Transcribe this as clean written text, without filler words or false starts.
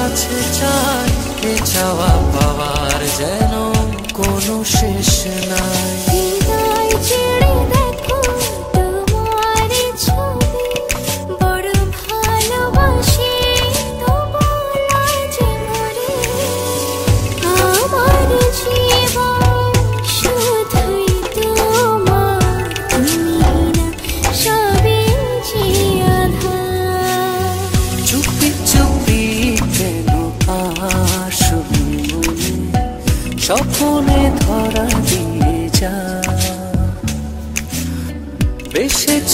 কাছে চাই, এ চাওয়া পাওয়ার যেন কোনো শেষ নাই। হৃদয় ছেড়ে দেখো তোমার ছবি, বড় ভালোবাসি তোমার যে মরে। আমার জীবন শুধুই তোমার, তুমি না সবই যে আধার। চুপি চুপি কেন আসো মনে, স্বপ্নে ধরা দিয়ে যা। বেসেছ